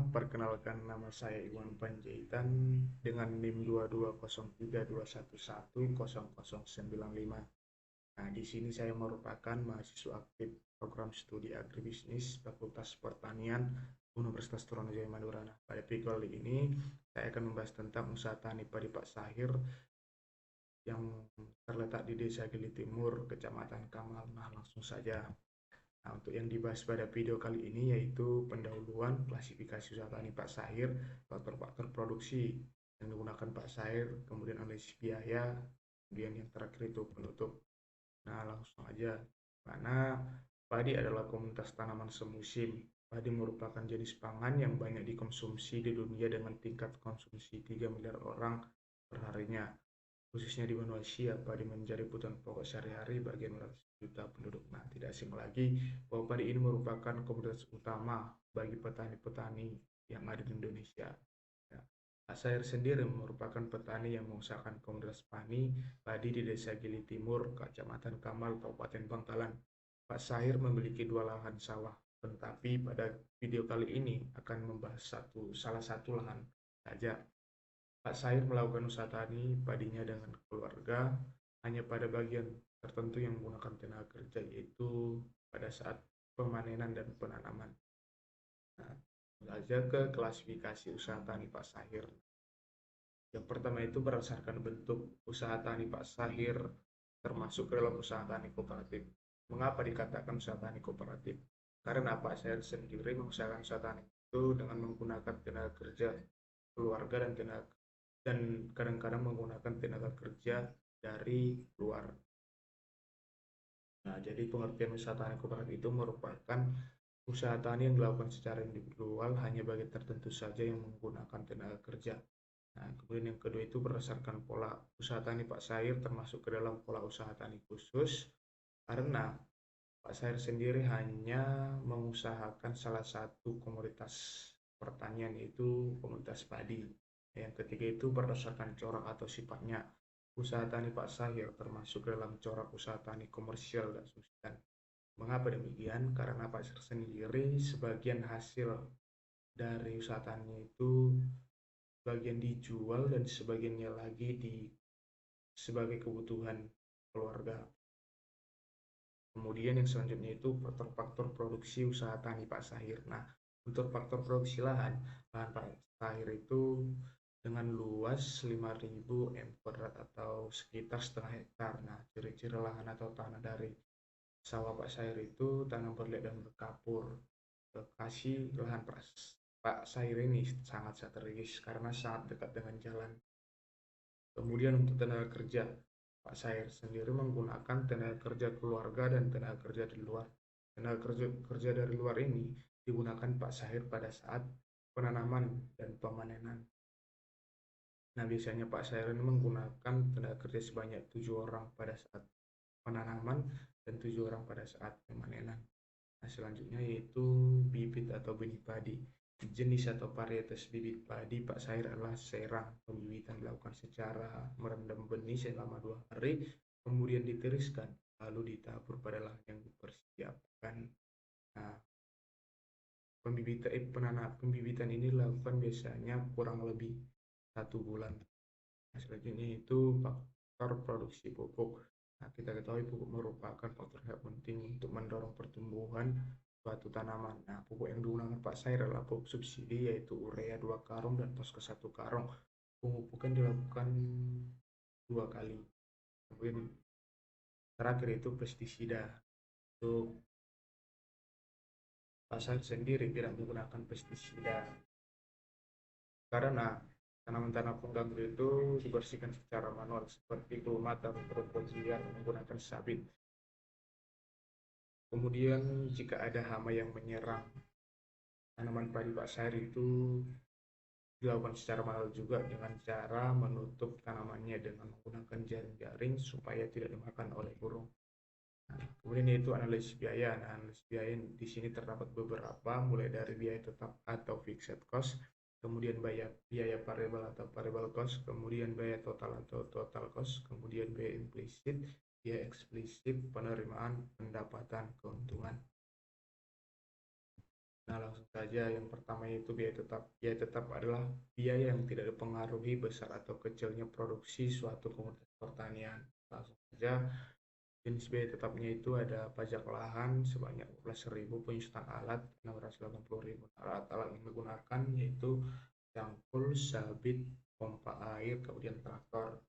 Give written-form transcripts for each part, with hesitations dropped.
perkenalkan nama saya Iwan Panjaitan dengan NIM 22032110095. Nah, di sini saya merupakan mahasiswa aktif program studi agribisnis Fakultas Pertanian Universitas Trunojoyo Madura. Nah, pada video kali ini saya akan membahas tentang usaha tani padi Pak Sahir yang terletak di Desa Gili Timur, Kecamatan Kamal. Nah, langsung saja. Nah, untuk yang dibahas pada video kali ini yaitu pendahuluan, klasifikasi usaha tani Pak Sahir, faktor-faktor produksi yang digunakan Pak Sahir, kemudian analisis biaya, kemudian yang terakhir itu penutup. Nah, langsung aja. Karena padi adalah komunitas tanaman semusim. Padi merupakan jenis pangan yang banyak dikonsumsi di dunia dengan tingkat konsumsi 3 miliar orang perharinya. Khususnya di benua Asia, padi menjadi kebutuhan pokok sehari-hari bagi 600 juta penduduk. Nah, tidak asing lagi bahwa padi ini merupakan komoditas utama bagi petani-petani yang ada di Indonesia. Ya. Pak Sair sendiri merupakan petani yang mengusahakan komoditas padi di Desa Gili Timur, Kecamatan Kamal, Kabupaten Bangkalan. Pak Sair memiliki 2 lahan sawah, tetapi pada video kali ini akan membahas salah satu lahan saja. Pak Sair melakukan usaha tani padinya dengan keluarga hanya pada bagian tertentu yang menggunakan tenaga kerja, yaitu pada saat pemanenan dan penanaman. Nah, saja ke klasifikasi usaha tani Pak Sahir. Yang pertama itu berdasarkan bentuk usaha tani Pak Sahir termasuk ke dalam usaha tani kooperatif. Mengapa dikatakan usaha tani kooperatif? Karena Pak Sahir sendiri mengusahakan usaha tani itu dengan menggunakan tenaga kerja keluarga dan kadang-kadang menggunakan tenaga kerja dari luar. Nah, jadi pengertian usaha tani kooperatif itu merupakan usaha tani yang dilakukan secara individual hanya bagi tertentu saja yang menggunakan tenaga kerja. Nah, kemudian yang kedua itu berdasarkan pola usaha tani Pak Sair termasuk ke dalam pola usaha tani khusus karena Pak Sair sendiri hanya mengusahakan salah satu komoditas pertanian yaitu komoditas padi. Yang ketiga itu berdasarkan corak atau sifatnya. Usaha tani Pak Sahir termasuk dalam corak usaha tani komersial dan subsisten. Mengapa demikian? Karena Pak Sahir sendiri sebagian hasil dari usaha tani itu sebagian dijual dan sebagiannya lagi sebagai kebutuhan keluarga. Kemudian yang selanjutnya itu faktor-faktor produksi usaha tani Pak Sahir. Nah, untuk faktor produksi lahan Pak Sahir itu dengan luas 5.000 m² atau sekitar setengah hektar. Nah, ciri-ciri lahan atau tanah dari sawah Pak Sahir itu tanah berliat dan berkapur. Lokasi lahan Pak Sahir ini sangat strategis karena sangat dekat dengan jalan. Kemudian untuk tenaga kerja, Pak Sahir sendiri menggunakan tenaga kerja keluarga dan tenaga kerja dari luar. Tenaga kerja dari luar ini digunakan Pak Sahir pada saat penanaman dan pemanenan. Nah, biasanya Pak Sahir ini menggunakan tenaga kerja sebanyak 7 orang pada saat penanaman dan 7 orang pada saat pemanenan. Nah, selanjutnya yaitu bibit atau benih padi. Jenis atau varietas bibit padi Pak Sahir adalah serang. Pembibitan dilakukan secara merendam benih selama 2 hari, kemudian ditiriskan, lalu ditabur pada lahan yang dipersiapkan. Nah, pembibitan ini dilakukan biasanya kurang lebih 1 bulan. Nah, selanjutnya itu faktor produksi pupuk. Nah, kita ketahui pupuk merupakan faktor yang penting untuk mendorong pertumbuhan suatu tanaman. Nah, pupuk yang digunakan Pak Sair adalah pupuk subsidi yaitu urea 2 karung dan fosfor 1 karung. Pemupukan dilakukan 2 kali. Kemudian terakhir itu pestisida. Untuk Pak Sair sendiri tidak menggunakan pestisida karena tanaman-tanaman pengganggu itu dibersihkan secara manual seperti kumat dan rumput liar menggunakan sabit. Kemudian jika ada hama yang menyerang tanaman padi Pak Sair itu dilakukan secara manual juga dengan cara menutup tanamannya dengan menggunakan jaring-jaring supaya tidak dimakan oleh burung. Nah, kemudian yaitu analisis biaya. Nah, analisis biaya di sini terdapat beberapa, mulai dari biaya tetap atau fixed cost, kemudian biaya variabel atau variable cost, kemudian biaya total atau total cost, kemudian biaya implisit, biaya eksplisit, penerimaan, pendapatan, keuntungan. Nah, langsung saja yang pertama itu biaya tetap. Biaya tetap adalah biaya yang tidak dipengaruhi besar atau kecilnya produksi suatu komoditas pertanian. Langsung saja, jenis biaya tetapnya itu ada pajak lahan sebanyak 14.000, penyusutan alat 680.000. Alat-alat yang digunakan yaitu cangkul, sabit, pompa air, kemudian traktor.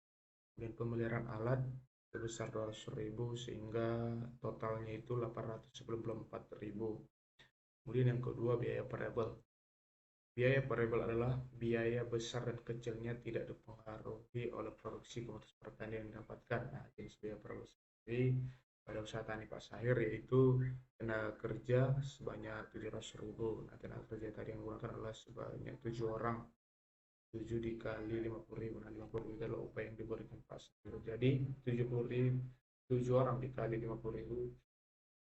Kemudian pemeliharaan alat sebesar 200.000 sehingga totalnya itu 894.000. Kemudian yang kedua biaya variabel. Biaya variabel adalah biaya besar dan kecilnya tidak dipengaruhi oleh produksi komoditas pertanian yang didapatkan. Nah, jenis biaya variabel sendiri pada usaha tani Pak Sahir yaitu tenaga kerja sebanyak 700.000. Nah, tenaga kerja tadi yang digunakan adalah sebanyak 7 orang. 7 dikali 50.000. Nah, 50.000 adalah upah yang diberikan Pak Sahir. Jadi 70.000, 7 orang dikali 50.000,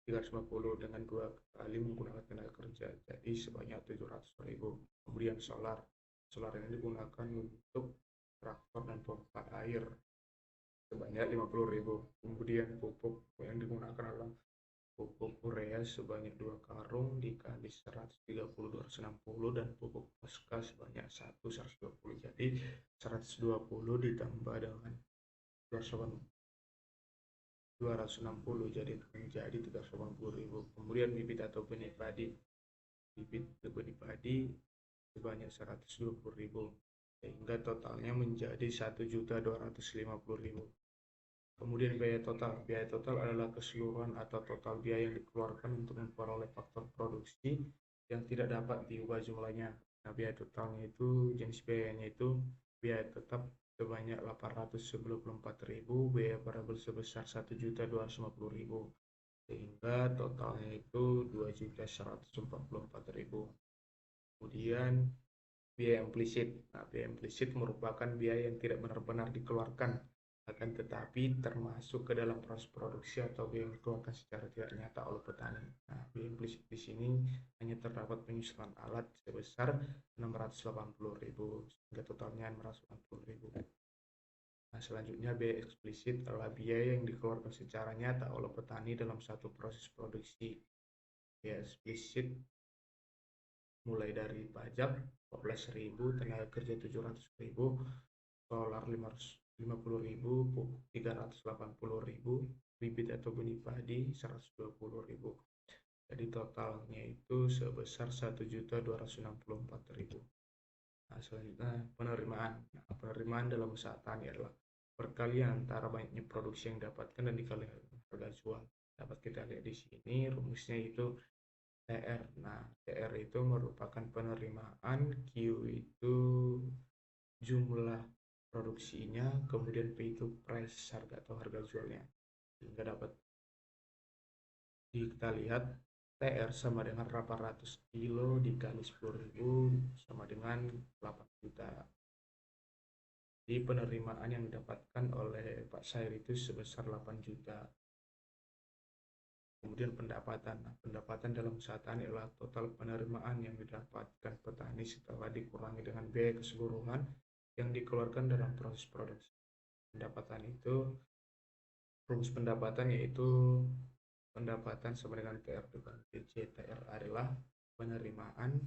350 dengan 2 kali menggunakan tenaga kerja, jadi sebanyak 700.000. Kemudian solar. Solar ini digunakan untuk traktor dan pompa air sebanyak 50.000. Kemudian pupuk yang digunakan adalah pupuk urea sebanyak 2 karung dikali 130, 260, dan pupuk poska sebanyak 120. Jadi 120 ditambah dengan 260 jadi menjadi 380.000. Kemudian bibit atau benih padi. Bibit atau benih padi sebanyak 120.000 sehingga totalnya menjadi 1.250.000. Kemudian biaya total. Biaya total adalah keseluruhan atau total biaya yang dikeluarkan untuk memperoleh faktor produksi yang tidak dapat diubah jumlahnya. Nah, biaya totalnya itu jenis biayanya itu biaya tetap sebanyak 894.000, biaya variabel sebesar 1.250.000 sehingga totalnya itu 2.144.000. Kemudian biaya implisit. Nah, biaya implisit merupakan biaya yang tidak benar-benar dikeluarkan, akan tetapi termasuk ke dalam proses produksi atau biaya yang dikeluarkan secara tidak nyata oleh petani. Nah, biaya implisit di sini hanya terdapat penyusunan alat sebesar 680.000, sehingga totalnya 680.000. Nah, selanjutnya biaya eksplisit adalah biaya yang dikeluarkan secara nyata oleh petani dalam satu proses produksi. Biaya eksplisit mulai dari pajak 14.000, tenaga kerja 700.000, solar 550.000, pupuk 380.000, bibit atau benih padi 120.000. Jadi totalnya itu sebesar 1.264.000. Nah, selanjutnya penerimaan. Nah, penerimaan dalam usaha tani adalah perkalian antara banyaknya produksi yang didapatkan dan dikalikan harga jual. Dapat kita lihat di sini rumusnya itu TR. Nah, TR itu merupakan penerimaan, Q itu jumlah produksinya, kemudian P itu price, harga atau harga jualnya. Sehingga dapat kita lihat TR sama dengan 800 kilo dikali 10.000 sama dengan 8 juta. Jadi penerimaan yang didapatkan oleh Pak Sair itu sebesar 8 juta. Kemudian pendapatan. Nah, pendapatan dalam usaha tani adalah total penerimaan yang didapatkan petani setelah dikurangi dengan biaya keseluruhan yang dikeluarkan dalam proses produksi. Pendapatan itu, rumus pendapatan yaitu pendapatan sama dengan TR dikali TC. TR adalah penerimaan,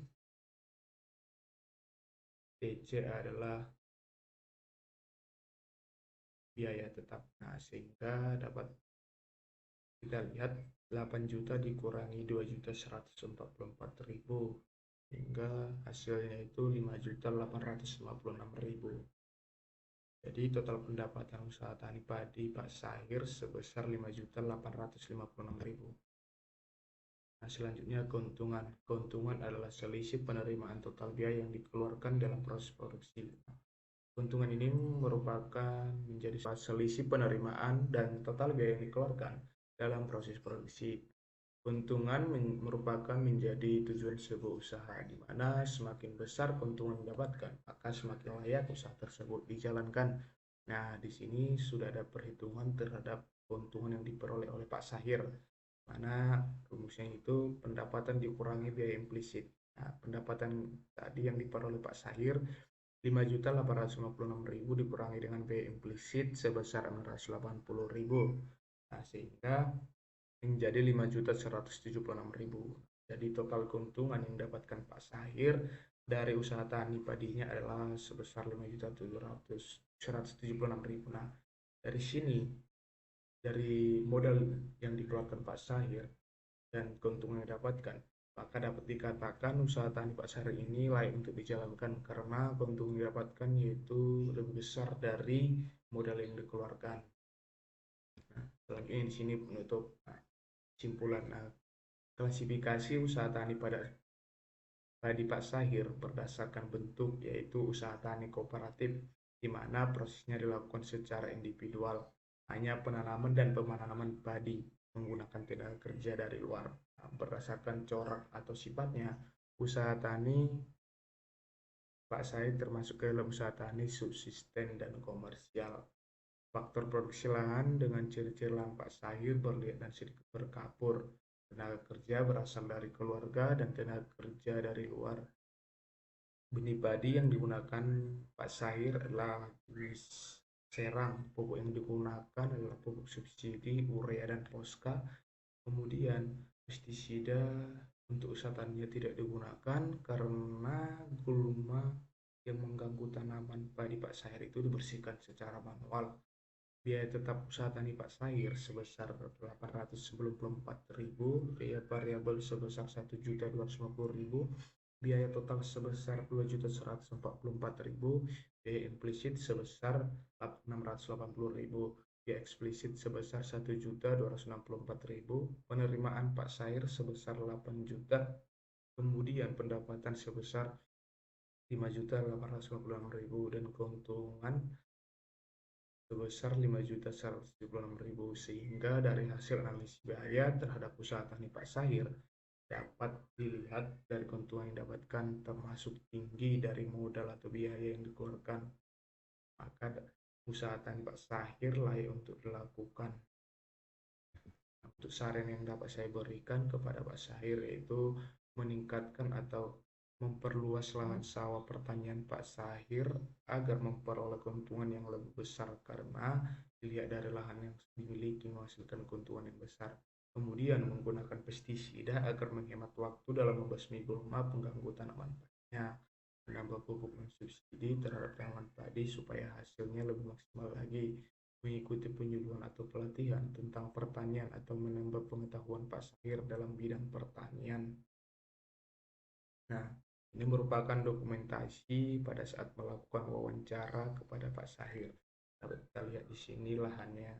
TC adalah biaya tetap. Nah, sehingga dapat kita lihat 8 juta dikurangi 2.144.000 hingga hasilnya itu 5.856.000. Jadi total pendapatan usaha tani padi Pak Sahir sebesar 5.856.000. Nah, selanjutnya keuntungan. Keuntungan adalah selisih penerimaan total biaya yang dikeluarkan dalam proses produksi. Keuntungan ini merupakan menjadi selisih penerimaan dan total biaya yang dikeluarkan dalam proses produksi. Keuntungan merupakan menjadi tujuan sebuah usaha, di mana semakin besar keuntungan yang didapatkan, maka semakin layak usaha tersebut dijalankan. Nah, di sini sudah ada perhitungan terhadap keuntungan yang diperoleh oleh Pak Sahir, mana rumusnya itu pendapatan dikurangi biaya implisit. Nah, pendapatan tadi yang diperoleh Pak Sahir 5.856.000 dikurangi dengan biaya implisit sebesar 680.000. Nah, sehingga menjadi 5.176.000. Jadi total keuntungan yang didapatkan Pak Sahir dari usaha tani padinya adalah sebesar 5.176.000. Nah, dari sini, dari modal yang dikeluarkan Pak Sahir dan keuntungan yang didapatkan, maka dapat dikatakan usaha tani Pak Sahir ini layak untuk dijalankan karena keuntungan yang didapatkan yaitu lebih besar dari modal yang dikeluarkan. Nah, selanjutnya di sini penutup. Nah, kesimpulan. Nah, klasifikasi usaha tani padi Pak Sahir berdasarkan bentuk yaitu usaha tani kooperatif di mana prosesnya dilakukan secara individual, hanya penanaman dan pemanaman padi menggunakan tenaga kerja dari luar. Nah, berdasarkan corak atau sifatnya, usaha tani Pak Sahir termasuk ke dalam usaha tani subsisten dan komersial. Faktor produksi lahan dengan ciri-ciri lahan Pak Sahir berliat dan sedikit berkapur. Tenaga kerja berasal dari keluarga dan tenaga kerja dari luar. Benih padi yang digunakan Pak Sahir adalah jenis serang. Pupuk yang digunakan adalah pupuk subsidi, urea, dan poska. Kemudian pestisida untuk usaha taninya tidak digunakan karena gulma yang mengganggu tanaman padi Pak Sahir itu dibersihkan secara manual. Biaya tetap usaha tani Pak Sahir sebesar 894.000, biaya variabel sebesar 1.250.000, biaya total sebesar 2.144.000, biaya implisit sebesar 680.000, biaya eksplisit sebesar 1.264.000, penerimaan Pak Sahir sebesar 8 juta, kemudian pendapatan sebesar 5.856.000 dan keuntungan sebesar 5.176.000, sehingga dari hasil analisis biaya terhadap usaha tani Pak Sahir dapat dilihat dari keuntungan yang didapatkan termasuk tinggi dari modal atau biaya yang dikeluarkan, maka usaha tani Pak Sahir layak untuk dilakukan. Untuk saran yang dapat saya berikan kepada Pak Sahir yaitu meningkatkan atau memperluas lahan sawah pertanian Pak Sahir agar memperoleh keuntungan yang lebih besar karena dilihat dari lahan yang dimiliki menghasilkan keuntungan yang besar. Kemudian menggunakan pestisida agar menghemat waktu dalam membasmi gulma pengganggu tanaman padinya, menambah pupuk subsidi terhadap tanaman padi supaya hasilnya lebih maksimal lagi, mengikuti penyuluhan atau pelatihan tentang pertanian atau menambah pengetahuan Pak Sahir dalam bidang pertanian. Nah, ini merupakan dokumentasi pada saat melakukan wawancara kepada Pak Sahir. Dapat kita lihat di sini lahannya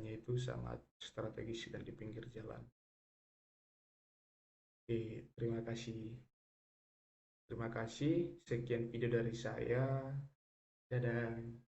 itu sangat strategis dan di pinggir jalan. Oke, terima kasih. Terima kasih. Sekian video dari saya. Dadah.